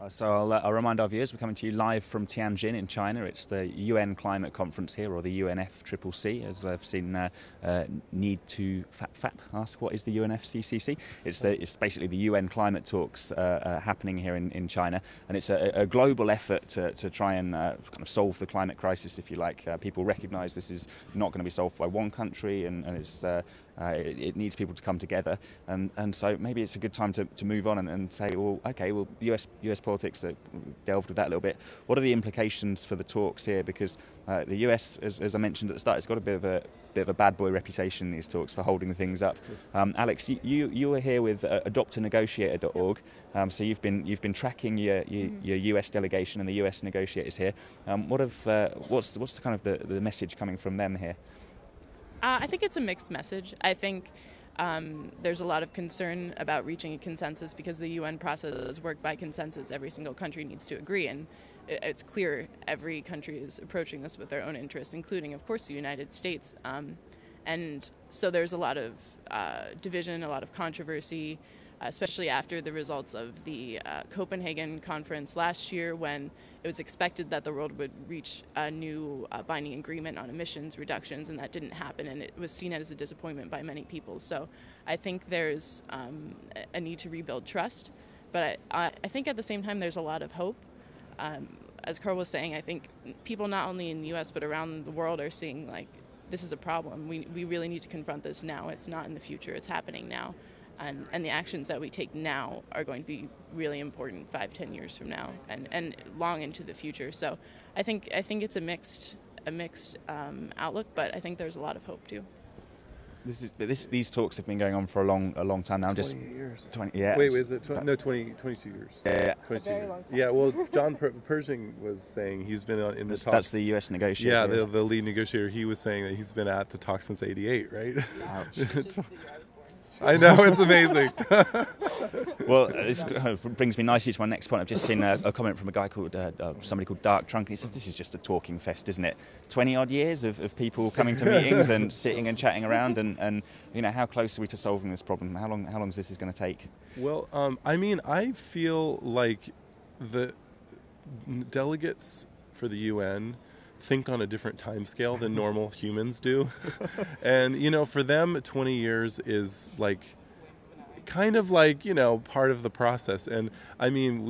I'll remind our viewers, we're coming to you live from Tianjin in China. It's the UN Climate Conference here, or the UNFCCC, as I've seen Need to Fap ask, what is the UNFCCC? It's basically the UN climate talks happening here in China, and it's a global effort to try and kind of solve the climate crisis, if you like. People recognise this is not going to be solved by one country, and it needs people to come together, and so maybe it's a good time to move on and say, well, okay, well, US politics delved with that a little bit. What are the implications for the talks here? Because the US, as I mentioned at the start, it's got a bit of a bad boy reputation in these talks for holding things up. Alex, you were here with adoptanegotiator.org, so you've been tracking your US delegation and the US negotiators here. What's the kind of the message coming from them here? I think it's a mixed message. I think there's a lot of concern about reaching a consensus because the UN process is work by consensus. Every single country needs to agree, and it's clear every country is approaching this with their own interests, including, of course, the United States. And so there's a lot of division, a lot of controversy, especially after the results of the Copenhagen conference last year, when it was expected that the world would reach a new binding agreement on emissions reductions, and that didn't happen, and it was seen as a disappointment by many people. So I think there's a need to rebuild trust, but I think at the same time there's a lot of hope. As Karl was saying, I think people not only in the US but around the world are seeing, like, this is a problem. We really need to confront this now. It's not in the future, it's happening now. And the actions that we take now are going to be really important 5-10 years from now and long into the future. So I think it's a mixed outlook, but I think there's a lot of hope too. These talks have been going on for a long time now. 20 years. 20, yeah. Wait, is it 22 years? Yeah. 22 a very long time. Yeah, well, John Pershing was saying he's been in the talks. That's the US negotiator. Yeah, the lead negotiator. He was saying that he's been at the talk since '88, right? Ouch. I know, it's amazing. Well, this brings me nicely to my next point. I've just seen a comment from a guy called somebody called Dark Trunk, and he says this is just a talking fest, isn't it? 20 odd years of people coming to meetings and sitting and chatting around, and you know, how close are we to solving this problem? How long is this going to take? Well, I mean, I feel like the delegates for the UN think on a different time scale than normal humans do. And, you know, for them, 20 years is like, kind of like, you know, part of the process. And I mean,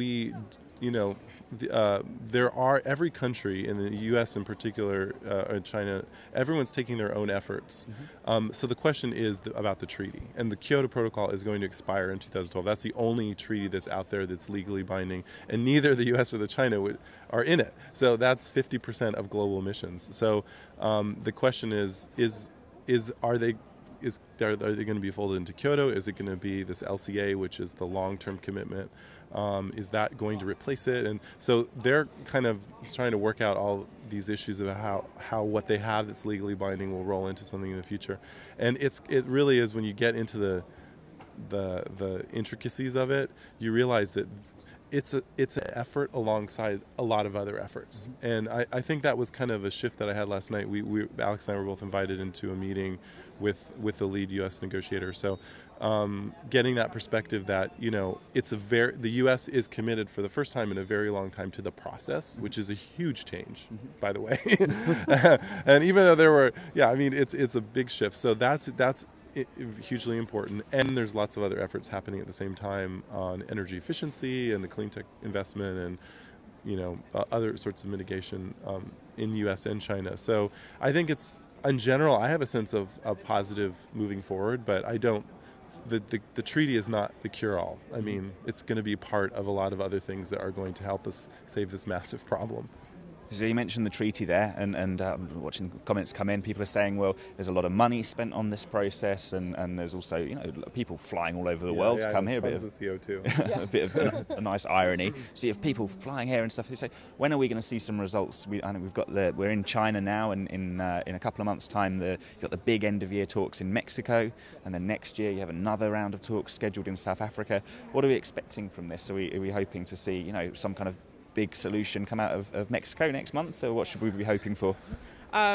every country, in the US in particular, or China, everyone's taking their own efforts. Mm-hmm. So the question is about the treaty. And the Kyoto Protocol is going to expire in 2012. That's the only treaty that's out there that's legally binding. And neither the US or the China are in it. So that's 50% of global emissions. So the question are they going to be folded into Kyoto? Is it going to be this LCA, which is the long-term commitment? Is that going to replace it? And so they're kind of trying to work out all these issues about how what they have that's legally binding will roll into something in the future. And it really is, when you get into the intricacies of it, you realize that it's an effort alongside a lot of other efforts. Mm-hmm. And I think that was kind of a shift that I had last night. Alex and I were both invited into a meeting with the lead U.S. negotiator. So getting that perspective that, you know, the U.S. is committed for the first time in a very long time to the process, which is a huge change, by the way. And even though it's a big shift. So that's hugely important. And there's lots of other efforts happening at the same time on energy efficiency and the clean tech investment and, you know, other sorts of mitigation in U.S. and China. So I think in general, I have a sense of positive moving forward, but I don't. The treaty is not the cure-all. I mean, it's going to be part of a lot of other things that are going to help us save this massive problem. So you mentioned the treaty there, and watching comments come in, people are saying, well, there's a lot of money spent on this process, and there's also, you know, people flying all over the world to come here. Tons of CO2. A bit of a nice irony. So you have people flying here and stuff. So when are we going to see some results? I know we're in China now, and in a couple of months' time, you've got the big end-of-year talks in Mexico, and then next year you have another round of talks scheduled in South Africa. What are we expecting from this? Are we hoping to see, you know, some kind of big solution come out of Mexico next month, or what should we be hoping for?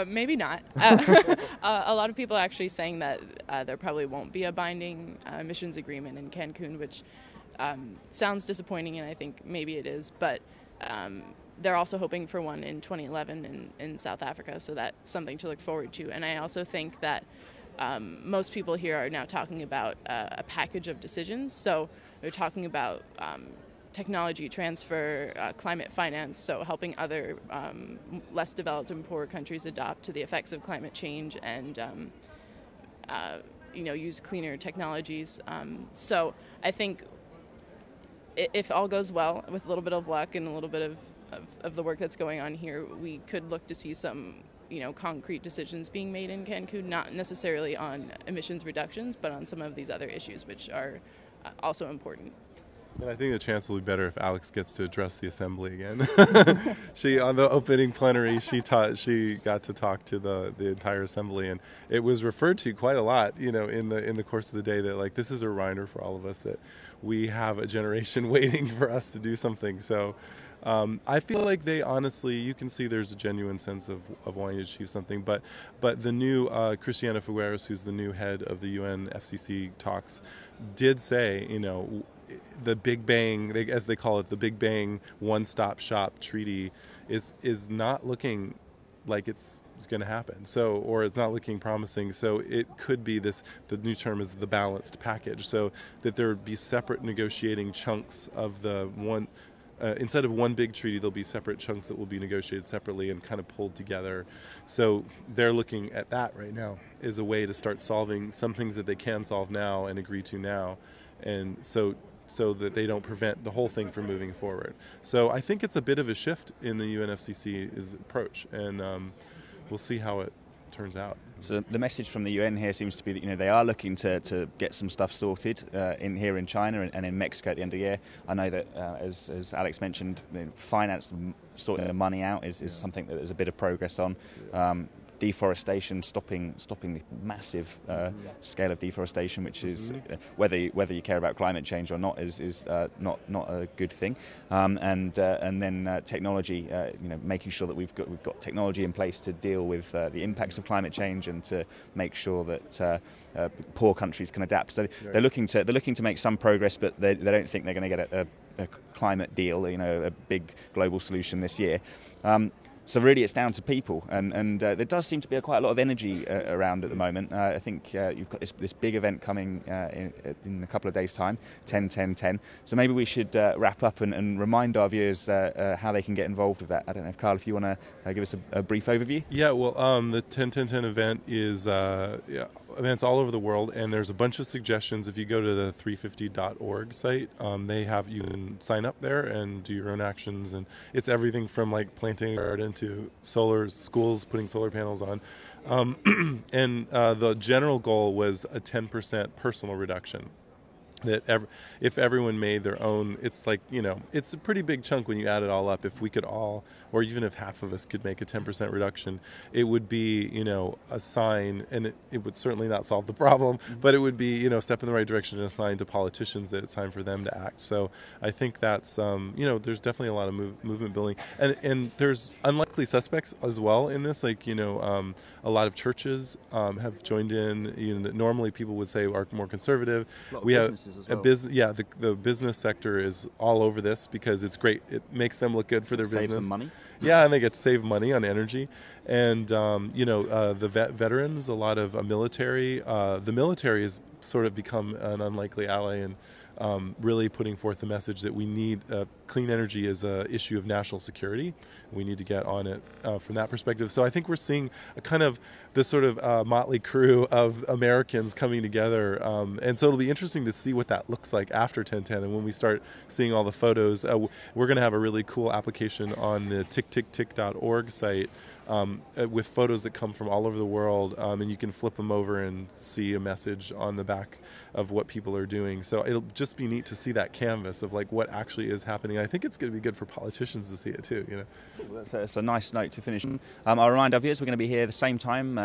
Maybe not. A lot of people are actually saying that there probably won't be a binding emissions agreement in Cancun, which sounds disappointing, and I think maybe it is, but they're also hoping for one in 2011 in South Africa, so that's something to look forward to. And I also think that most people here are now talking about a package of decisions. So they're talking about technology transfer, climate finance, so helping other less developed and poor countries adapt to the effects of climate change and use cleaner technologies. So I think if all goes well, with a little bit of luck and a little bit of the work that's going on here, we could look to see some concrete decisions being made in Cancun, not necessarily on emissions reductions, but on some of these other issues, which are also important. And I think the chance will be better if Alex gets to address the assembly again. She, on the opening plenary, she got to talk to the entire assembly, and it was referred to quite a lot, in the course of the day, that like this is a reminder for all of us that we have a generation waiting for us to do something. So I feel like they honestly, you can see there's a genuine sense of wanting to achieve something, but the new Cristiana Figueres, who's the new head of the UNFCCC talks, did say, the Big Bang, as they call it, the Big Bang one-stop shop treaty is not looking like it's going to happen. So, or it's not looking promising. So it could be the new term is the balanced package. So that there would be separate negotiating chunks of the one. Instead of one big treaty, there'll be separate chunks that will be negotiated separately and kind of pulled together. So they're looking at that right now as a way to start solving some things that they can solve now and agree to now, and so that they don't prevent the whole thing from moving forward. So I think it's a bit of a shift in the UNFCCC's approach, and we'll see how it turns out. So the message from the UN here seems to be that they are looking to get some stuff sorted here in China and in Mexico at the end of the year. I know that as Alex mentioned, finance, sorting the money out is something that there's a bit of progress on. Deforestation, stopping the massive scale of deforestation, which is whether you care about climate change or not is not a good thing. And then technology, making sure that we've got technology in place to deal with the impacts of climate change and to make sure that poor countries can adapt. So they're looking to make some progress, but they don't think they're going to get a climate deal, a big global solution this year. So really it's down to people, and there does seem to be quite a lot of energy around at the moment. I think you've got this big event coming in a couple of days' time, 10-10-10. So maybe we should wrap up and remind our viewers how they can get involved with that. I don't know, Karl, if you want to give us a brief overview? Yeah, well, the 10-10-10 event is events all over the world, and there's a bunch of suggestions. If you go to the 350.org site, you can sign up there and do your own actions, and it's everything from like planting a garden to schools putting solar panels on. And the general goal was a 10% personal reduction. That if everyone made their own, it's like, it's a pretty big chunk when you add it all up. If we could all, or even if half of us could make a 10% reduction, it would be, a sign, and it would certainly not solve the problem, but it would be, a step in the right direction and a sign to politicians that it's time for them to act. So I think that's, there's definitely a lot of movement building. And there's unlikely suspects as well in this, like, a lot of churches have joined in, that normally people would say are more conservative. We have well. The business sector is all over this because it's great. It makes them look good for their business. Save some money. Yeah, and they get to save money on energy. And, the veterans, a lot of military. The military has sort of become an unlikely ally and really putting forth the message that we need clean energy as an issue of national security. We need to get on it from that perspective. So I think we're seeing a kind of this sort of motley crew of Americans coming together. And so it'll be interesting to see what that looks like after 1010. And when we start seeing all the photos, we're going to have a really cool application on the tcktcktck.org site with photos that come from all over the world, and you can flip them over and see a message on the back of what people are doing. So it'll just be neat to see that canvas of like what actually is happening. I think it's going to be good for politicians to see it too. Well, that's a nice note to finish on. I'll remind our viewers we're going to be here the same time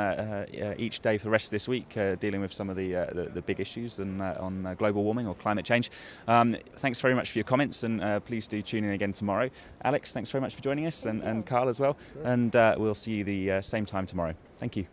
each day for the rest of this week, dealing with some of the big issues and on global warming or climate change. Thanks very much for your comments, and please do tune in again tomorrow. Alex, thanks very much for joining us, and Karl as well. And we'll see you the same time tomorrow. Thank you.